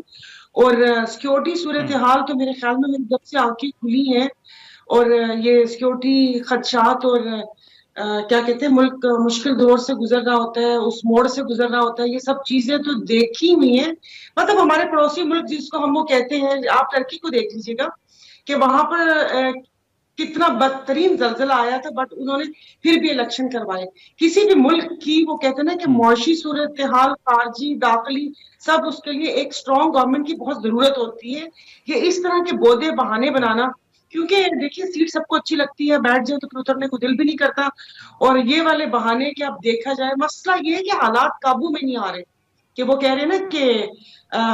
और सिक्योरिटी सूरत हाल तो मेरे ख्याल में मेरी जब से आंखें खुली हैं और ये सिक्योरिटी खदशात और क्या कहते हैं, मुल्क मुश्किल दौर से गुजर रहा होता है, उस मोड़ से गुजर रहा होता है, ये सब चीजें तो देखी हुई है। मतलब हमारे पड़ोसी मुल्क जिसको हम वो कहते हैं, आप टर्की को देख लीजिएगा कि वहां पर कितना बदतरीन जलजला आया था, बट उन्होंने फिर भी इलेक्शन करवाए। किसी भी मुल्क की वो कहते हैं ना कि मुआशी सूरत हाल, खारजी, दाखिली, सब उसके लिए एक स्ट्रॉन्ग गवर्नमेंट की बहुत जरूरत होती है। ये इस तरह के बोधे बहाने बनाना, क्योंकि देखिए सीट सबको अच्छी लगती है, बैठ जाए तो फिर उतरने को दिल भी नहीं करता। और ये वाले बहाने कि अब देखा जाए, मसला ये है कि हालात काबू में नहीं आ रहे, कि वो कह रहे हैं ना कि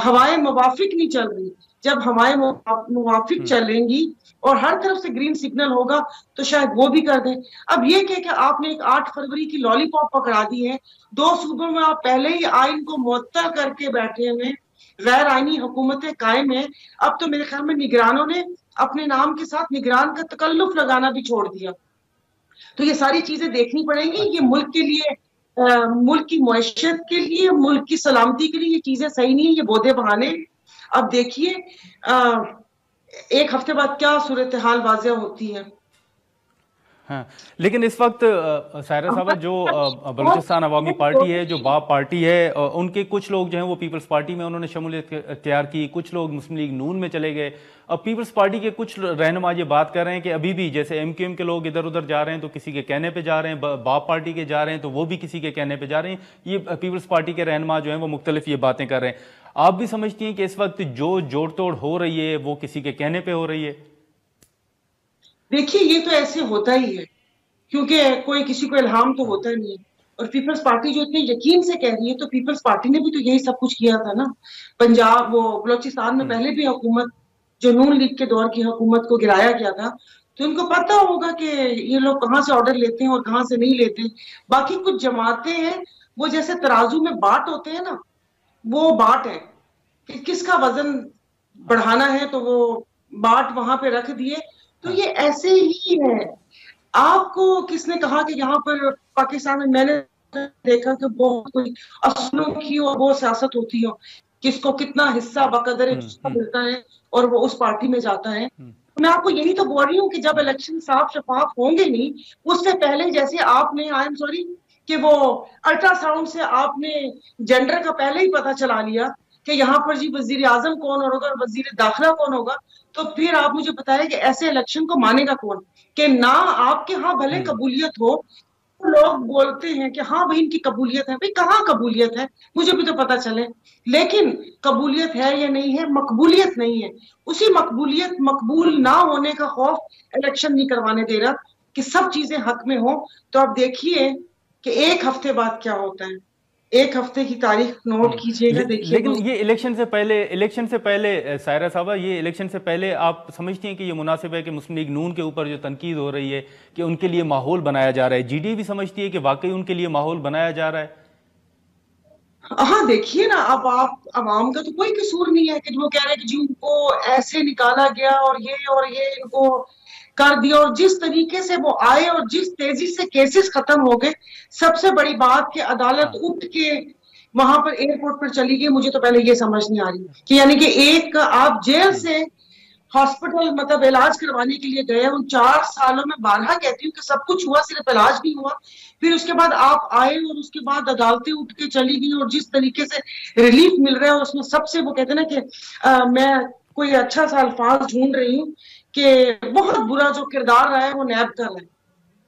हवाएं मुवाफिक नहीं चल रही। जब हवाएं मुवाफिक चलेंगी और हर तरफ से ग्रीन सिग्नल होगा तो शायद वो भी कर दें। अब ये कि आपने एक 8 फरवरी की लॉलीपॉप पकड़ा दी है, 2 सूबों में आप पहले ही आइन को मुअत्तल करके बैठे हुए, गैर आईनी हुकूमतें कायम है। अब तो मेरे ख्याल में निगरानों ने अपने नाम के साथ निगरान का तकल्लुफ लगाना भी छोड़ दिया। तो ये सारी चीजें देखनी पड़ेंगी। ये मुल्क के लिए, मुल्क की मुआशरत के लिए, मुल्क की सलामती के लिए ये चीजें सही नहीं है, ये बोधे बहाने। अब देखिए एक हफ्ते बाद क्या सूरत हाल वाज़ेह होती है। हाँ, लेकिन इस वक्त सायरा साहब, जो बलूचिस्तान अवामी पार्टी है, जो बाप पार्टी है, उनके कुछ लोग जो हैं वो पीपल्स पार्टी में उन्होंने शमूलियत इख्तियार की, कुछ लोग मुस्लिम लीग नून में चले गए। अब पीपल्स पार्टी के कुछ रहनुमा ये बात कर रहे हैं कि अभी भी जैसे MQM के लोग इधर उधर जा रहे हैं तो किसी के कहने पे जा रहे हैं, बाप पार्टी के जा रहे हैं तो वो भी किसी के कहने पे जा रहे हैं। ये पीपल्स पार्टी के रहनुमा जो हैं वो मुख्तलिफ ये बातें कर रहे हैं। आप भी समझती हैं कि इस वक्त जो जोड़ तोड़ हो रही है वो किसी के कहने पे हो रही है? देखिए ये तो ऐसे होता ही है, क्योंकि कोई किसी को इल्हाम तो होता नहीं है। और पीपल्स पार्टी जो इतने यकीन से कह रही है, तो पीपल्स पार्टी ने भी तो यही सब कुछ किया था ना। पंजाब, वो बलोचिस्तान में पहले भी हुकूमत, जो नून लीग के दौर की हुकूमत को गिराया गया था, तो उनको पता होगा कि ये लोग कहाँ से ऑर्डर लेते हैं और कहाँ से नहीं लेते। बाकी कुछ जमातें हैं वो जैसे तराजू में बाट होते हैं ना, वो बाट है कि किसका वजन बढ़ाना है तो वो बाट वहां पे रख दिए। तो ये ऐसे ही है। आपको किसने कहा कि यहाँ पर पाकिस्तान में, मैंने देखा कि बहुत कोई असूलों की और वो सियासत होती हो, किसको कितना हिस्सा बकदर मिलता है और वो उस पार्टी में जाता है। मैं आपको यही तो बोल रही हूँ कि जब इलेक्शन साफ शफाफ होंगे नहीं, उससे पहले जैसे आपने, आई एम सॉरी, कि वो अल्ट्रासाउंड से आपने जेंडर का पहले ही पता चला लिया कि यहाँ पर जी वजीर आजम कौन होगा और वजीर दाखिला कौन होगा, तो फिर आप मुझे बताएं कि ऐसे इलेक्शन को मानेगा कौन? कि ना आपके यहाँ भले कबूलियत हो, तो लोग बोलते हैं कि हाँ भाई इनकी कबूलियत है। भाई कहाँ कबूलियत है, मुझे भी तो पता चले। लेकिन कबूलियत है या नहीं है, मकबूलियत नहीं है। उसी मकबूलियत, मकबूल ना होने का खौफ इलेक्शन नहीं करवाने दे रहा कि सब चीजें हक में हो। तो आप देखिए कि एक हफ्ते बाद क्या होता है। एक हफ्ते की तारीख नोट कीजिएगा। देखिए लेकिन ये इलेक्शन से पहले सायरा साहबा, ये इलेक्शन से पहले आप समझती हैं कि ये मुनासिब है कि मुस्लिम लीग नून के ऊपर जो तनकीद हो रही है कि उनके लिए माहौल बनाया जा रहा है, जीडी भी समझती है कि वाकई उनके लिए माहौल बनाया जा रहा है? हाँ, देखिए ना, अब आप अवाम का तो कोई कसूर नहीं है कि वो कह रहे हैं कि जी उनको ऐसे निकाला गया और ये इनको कर दिया, और जिस तरीके से वो आए और जिस तेजी से केसेस खत्म हो गए। सबसे बड़ी बात कि अदालत उठ के वहां पर एयरपोर्ट पर चली गई। मुझे तो पहले ये समझ नहीं आ रही कि यानी कि एक आप जेल से हॉस्पिटल मतलब इलाज करवाने के लिए गए, उन 4 सालों में 12 कहती हूँ कि सब कुछ हुआ, सिर्फ इलाज नहीं हुआ। फिर उसके बाद आप आए और उसके बाद अदालतें उठ के चली गई, और जिस तरीके से रिलीफ मिल रहा है उसमें सबसे वो कहते हैं ना कि मैं कोई अच्छा सा अल्फाज ढूंढ रही हूँ कि बहुत बुरा जो किरदार रहा है वो नैब का है।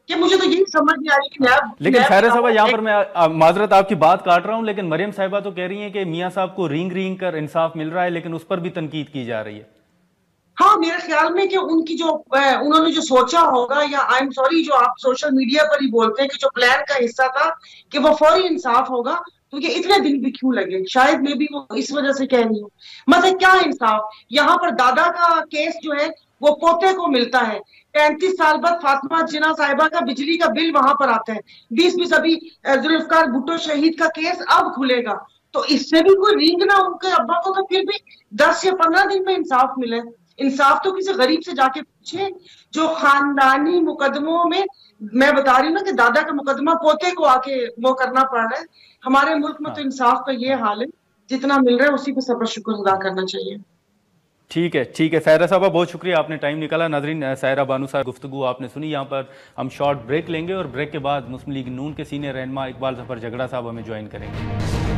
कि मुझे तो यही समझ नहीं आ रही कि नैब, लेकिन सायरा साहबा, यहाँ पर मैं माजरत आपकी बात काट रहा हूँ, लेकिन मरियम साहिबा तो कह रही हैं कि मियां साहब को रींग कर इंसाफ मिल रहा है, लेकिन उस पर भी तनकीद की जा रही है। हाँ, मेरे ख्याल में कि उनकी जो उन्होंने जो सोचा होगा, या आई एम सॉरी जो आप सोशल मीडिया पर ही बोलते हैं कि जो प्लान का हिस्सा था कि वो फौरी इंसाफ होगा, तो ये इतने दिन भी क्यों लगे, शायद मे भी वो इस वजह से कह रही हूँ। मतलब क्या इंसाफ, यहाँ पर दादा का केस जो है वो पोते को मिलता है। 35 साल बाद फातिमा जिन्ना साहिबा का बिजली का बिल वहां पर आता है। 20 अभी जुल्फकार भुट्टो शहीद का केस अब खुलेगा, तो इससे भी कोई रींग ना उनके अब्बा को, तो फिर भी 10 या 15 दिन में इंसाफ मिले। इंसाफ तो किसी गरीब से जाके पूछे जो खानदानी मुकदमों में, मैं बता रही हूँ ना कि दादा का मुकदमा पोते को आके वो करना पड़ रहा है। हमारे मुल्क में तो इंसाफ का ये हाल है, जितना मिल रहा है उसी पे सबका शुक्र अदा करना चाहिए। ठीक है सायरा साहबा, बहुत शुक्रिया, आपने टाइम निकाला। नाजरीन, सायरा बानू साहब गुफ्तगू आपने सुनी। यहाँ पर हम शॉर्ट ब्रेक लेंगे और ब्रेक के बाद मुस्लिम लीग नून के सीनियर रहनुमा इकबाल जफर झगड़ा साहब हमें ज्वाइन करेंगे।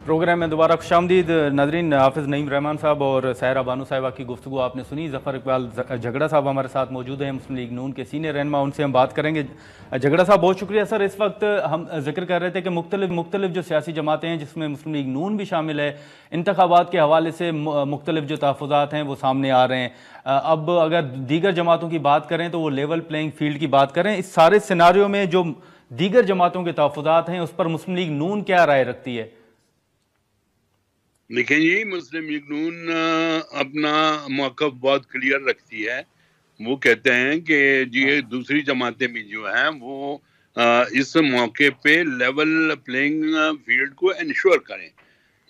प्रोग्राम में दोबारा खुशामदीद। नाजरीन, हाफिज़ नईम रहमान साहब और सायरा बानू साहिबा की गुफ्तगू आपने सुनी। जफ़र इकबाल झगड़ा साहब हमारे साथ मौजूद हैं, मुस्लिम लीग नून के सीनियर रहनुमा, उनसे हम बात करेंगे। झगड़ा साहब, बहुत शुक्रिया। सर, इस वक्त हम जिक्र कर रहे थे कि मुख्तलिफ जो सियासी जमातें हैं जिसमें मुस्लिम लीग नून भी शामिल है, इंतखाबात के हवाले से मुख्तलिफ जो तहफ़्फ़ुज़ात हैं वो सामने आ रहे हैं। अब अगर दीगर जमातों की बात करें तो वो लेवल प्लेइंग फील्ड की बात करें। इस सारे सिनारियों में जो दीगर जमातों के तहफ़्फ़ुज़ात हैं उस पर मुस्लिम लीग नून क्या राय रखती है? देखें जी, मुस्लिम लीग नून अपना मौक़िफ़ बहुत क्लियर रखती है। वो कहते हैं कि ये दूसरी जमातें भी जो हैं वो इस मौके पे लेवल प्लेइंग फील्ड को इंश्योर करें।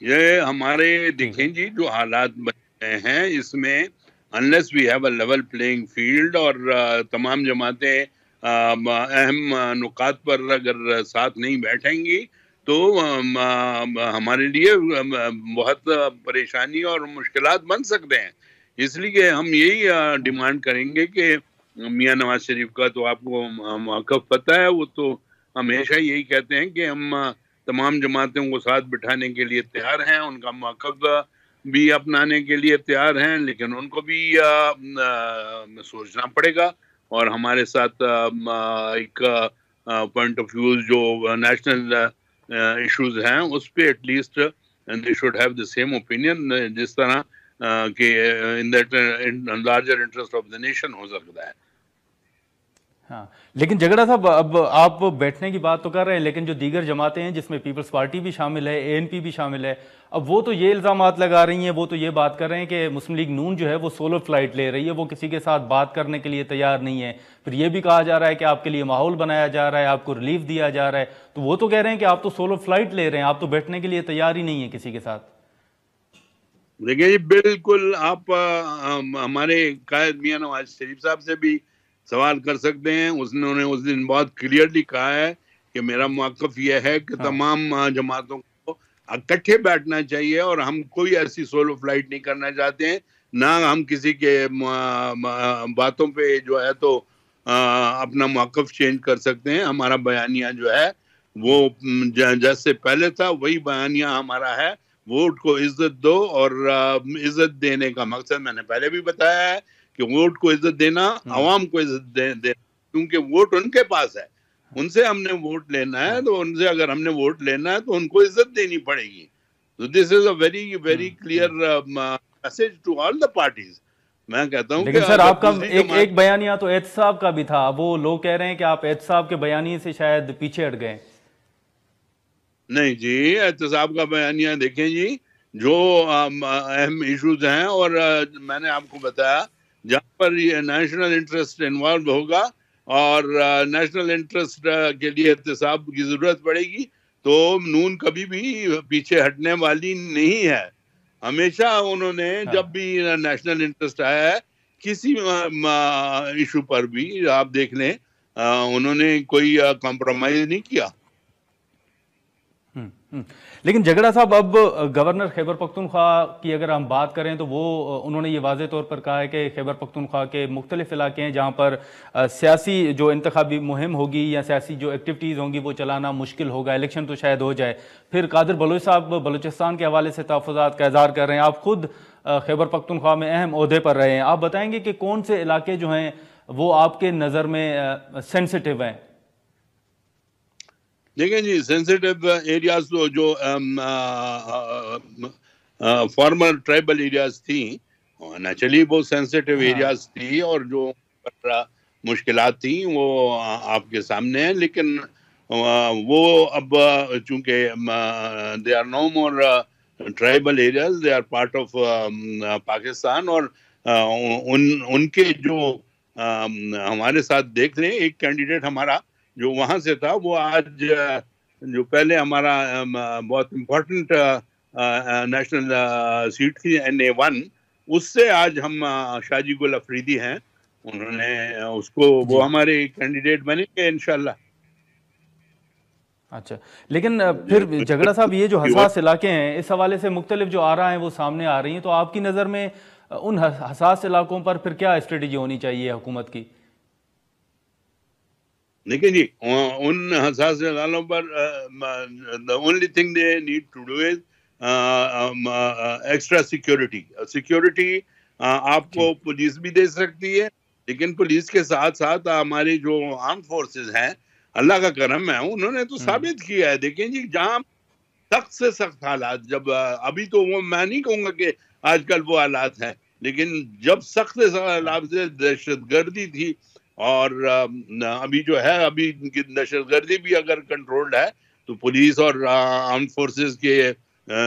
ये हमारे देखें जी जो हालात बने हैं इसमें, unless we have a level playing field और तमाम जमातें अहम नुकात पर अगर साथ नहीं बैठेंगी तो हमारे लिए बहुत परेशानी और मुश्किलात बन सकते हैं। इसलिए हम यही डिमांड करेंगे कि मियां नवाज शरीफ का तो आपको मौक़िफ़ पता है, वो तो हमेशा यही कहते हैं कि हम तमाम जमातों को साथ बिठाने के लिए तैयार हैं, उनका मौक़िफ़ भी अपनाने के लिए तैयार हैं, लेकिन उनको भी सोचना पड़ेगा और हमारे साथ एक पॉइंट ऑफ व्यू जो नेशनल इश्यूज हैं उस पे at least they should have the same opinion, जिस तरह कि in that larger interest of the nation हो सकता है। हाँ, लेकिन झगड़ा साहब, अब आप बैठने की बात तो कर रहे हैं, लेकिन जो दीगर जमातें हैं जिसमें पीपल्स पार्टी भी शामिल है, एएनपी भी शामिल है, अब वो तो ये इल्ज़ामात लगा रही हैं, वो तो ये बात कर रहे हैं कि मुस्लिम लीग नून जो है वो सोलो फ्लाइट ले रही है, वो किसी के साथ बात करने के लिए तैयार नहीं है। फिर ये भी कहा जा रहा है कि आपके लिए माहौल बनाया जा रहा है, आपको रिलीफ दिया जा रहा है, तो वो तो कह रहे हैं कि आप तो सोलो फ्लाइट ले रहे हैं, आप तो बैठने के लिए तैयार ही नहीं है किसी के साथ। देखिए जी, बिल्कुल आप हमारे कायद मियां नवाज शरीफ साहब से भी सवाल कर सकते हैं। उन्होंने उस दिन बहुत क्लियरली कहा है कि मेरा मौक़िफ़ यह है कि तमाम जमातों को इकट्ठे बैठना चाहिए और हम कोई ऐसी सोलो फ्लाइट नहीं करना चाहते हैं, ना हम किसी के बातों पे जो है तो अपना मौक़िफ़ चेंज कर सकते हैं। हमारा बयानिया जो है वो जैसे पहले था वही बयानिया हमारा है। वोट को इज्जत दो, और इज्जत देने का मकसद मैंने पहले भी बताया है कि वोट को इज्जत देना, आवाम को इज्जत देना, क्योंकि वोट उनके पास है, उनसे हमने वोट लेना है, तो उनसे अगर हमने वोट लेना है तो उनको इज्जत देनी पड़ेगी। तो this is a very very clear message to all the parties. मैं कहता हूं लेकिन कि सर अगर आपका दूसरी एक जमात- एक बयानिया तो एहतसाब का भी था, वो लोग कह रहे हैं कि आप एहतसाब के बयानिए से शायद पीछे हट गए। नहीं जी, एहतसाब का बयानिया देखें जी, जो अहम इश्यूज हैं और मैंने आपको बताया जहां पर ये नेशनल इंटरेस्ट इन्वॉल्व होगा और नेशनल इंटरेस्ट के लिए एहतसाब की जरूरत पड़ेगी तो नून कभी भी पीछे हटने वाली नहीं है। हमेशा उन्होंने जब भी नेशनल इंटरेस्ट आया है किसी इशू पर भी आप देख लें, उन्होंने कोई कॉम्प्रोमाइज नहीं किया। लेकिन झगड़ा साहब, अब गवर्नर खैबर पख्तूनख्वा की अगर हम बात करें तो वो उन्होंने ये वाज़े तौर पर कहा है कि खैबर पख्तूनख्वा के मुख्तलिफ इलाके हैं जहाँ पर सियासी जो इंतखाबी मुहिम होगी या सियासी जो एक्टिविटीज़ होंगी वो चलाना मुश्किल होगा, इलेक्शन तो शायद हो जाए। फिर कादिर बलोच साहब बलूचिस्तान के हवाले से तहफ़्फ़ुज़ात का इज़हार कर रहे हैं। आप खुद खैबर पख्तूनख्वा में अहम ओहदे पर रहे हैं, आप बताएंगे कि कौन से इलाके जो हैं वो आपके नज़र में सेंसिटिव हैं? देखें जी, सेंसिटिव एरियाज तो जो फॉर्मर ट्राइबल एरियाज थी, नेचुरली वो सेंसिटिव एरियाज थी और जो मुश्किलात थी वो आपके सामने है। लेकिन वो अब चूंकि they are no more tribal areas, they are part of Pakistan और उनके जो हमारे साथ देख रहे हैं, एक कैंडिडेट हमारा जो वहां से था वो आज जो पहले हमारा बहुत इम्पोर्टेंट नेशनल सीट थी NA1, उससे आज हम शाजी गुल अफरीदी हैं, उन्होंने उसको वो हमारे कैंडिडेट बनेंगे इंशाल्लाह। अच्छा, लेकिन फिर झगड़ा साहब, ये जो हसास इलाके हैं इस हवाले से मुख्तलिफ जो आ रहा है वो सामने आ रही हैं, तो आपकी नज़र में उन हसास इलाकों पर फिर क्या स्ट्रेटजी होनी चाहिए हुकूमत की? देखिए जी, उन हसास इलाकों पर the only thing they need to do is extra security आपको पुलिस भी दे सकती है, लेकिन पुलिस के साथ साथ हमारी जो आर्म फोर्सेस हैं, अल्लाह का करम है, उन्होंने तो साबित किया है। देखें जी, जहां सख्त से सख्त हालात, जब अभी तो वो मैं नहीं कहूंगा कि आजकल वो हालात हैं, लेकिन जब सख्त से सख्त हालात से दहशतगर्दी थी और अभी जो है, अभी इनकी दहशतगर्दी भी अगर कंट्रोल्ड है तो पुलिस और आर्म फोर्सेस के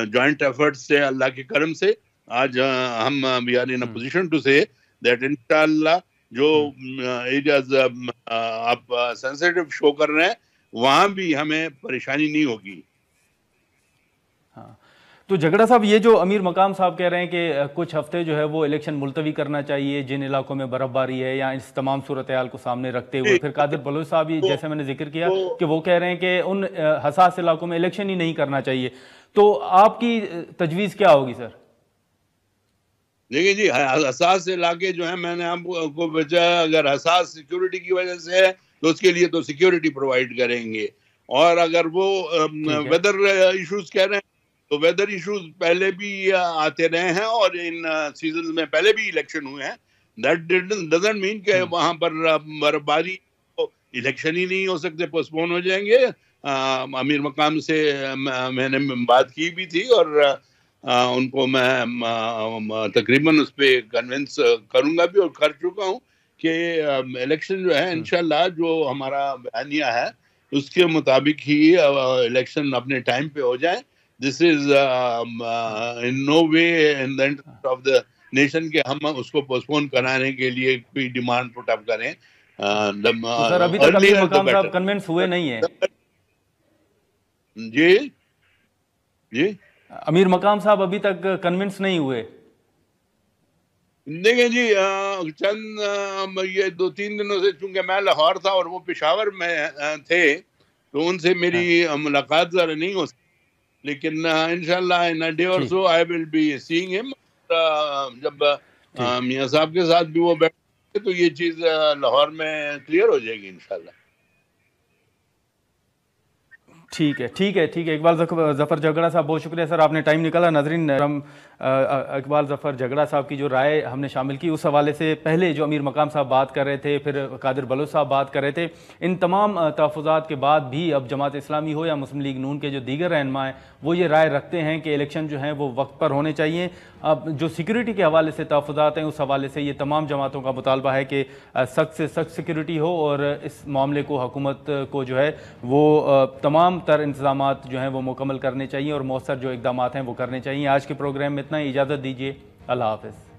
जॉइंट एफर्ट्स से, अल्लाह के करम से आज हम we are in a position to say that इंशाल्लाह जो एरियाज आप सेंसिटिव शो कर रहे हैं वहां भी हमें परेशानी नहीं होगी। तो झगड़ा साहब, ये जो अमीर मकाम साहब कह रहे हैं कि कुछ हफ्ते जो है वो इलेक्शन मुलतवी करना चाहिए जिन इलाकों में बर्फबारी है, या इस तमाम सूरत हाल को सामने रखते हुए, फिर कादिर बलोच साहब ही जैसे मैंने जिक्र किया कि वो कह रहे हैं कि उन हसास इलाकों में इलेक्शन ही नहीं करना चाहिए, तो आपकी तजवीज़ क्या होगी सर? देखिए जी, हसास इलाके जो है, मैंने आपको बचा, अगर हसास सिक्योरिटी की वजह से है तो उसके लिए तो सिक्योरिटी प्रोवाइड करेंगे, और अगर वो वेदर इश्यूज कह रहे हैं तो वेदर इश्यूज पहले भी आते रहे हैं और इन सीजन में पहले भी इलेक्शन हुए हैं। दैट डजंट मीन कि वहां पर बर्फबारी तो इलेक्शन ही नहीं हो सकते, पोस्टपोन हो जाएंगे। अमीर मकाम से मैंने बात की भी थी और उनको मैं तकरीबन उस पर कन्विंस करूंगा भी और कर चुका हूं कि इलेक्शन जो है इंशाल्लाह जो हमारा बयानिया है उसके मुताबिक ही इलेक्शन अपने टाइम पे हो जाए। This is in no way in the interest of the nation के हम उसको पोस्टपोन कराने के लिए कोई डिमांड पुट अप करें। तो सर अभी तक अमीर मकाम साहब कन्विंस हुए नहीं है? जी जी, अमीर मकाम साहब अभी तक कन्विंस नहीं हुए? देखें जी, चंद ये 2-3 दिनों से चूंकि मैं लाहौर था और वो पेशावर में थे तो उनसे मेरी मुलाकात जरा नहीं हो, लेकिन इंशाल्लाह इन अ डे और so I will be seeing him. जब मियां साहब के साथ भी वो बैठे तो ये चीज लाहौर में क्लियर हो जाएगी इंशाल्लाह। ठीक है, ठीक है, ठीक है। इकबाल ज़फ़र झगड़ा साहब, बहुत शुक्रिया सर, आपने टाइम निकाला। नाज़रीन, हम इकबाल ज़फ़र झगड़ा साहब की जो राय हमने शामिल की उस हवाले से पहले जो अमीर मकाम साहब बात कर रहे थे, फिर कादिर बलोच साहब बात कर रहे थे, इन तमाम तहफ़्फ़ुज़ात के बाद भी अब जमात इस्लामी हो या मुस्लिम लीग नून के जो दीगर रहनुमा हैं वो ये राय रखते हैं कि इलेक्शन जो हैं वो वक्त पर होने चाहिए। अब जो सिक्योरिटी के हवाले से तहफ़्फ़ुज़ात हैं, उस हवाले से ये तमाम जमातों का मुतालबा है कि सख्त से सख्त सिक्योरिटी हो और इस मामले को हुकूमत को जो है वो तमाम तर इंतज़ामात जो हैं वो मुकम्मल करने चाहिए और मौसर जो इक़दामात हैं वो करने चाहिए। आज के प्रोग्राम में इतना ही, इजाज़त दीजिए, अल्लाह हाफ़िज़।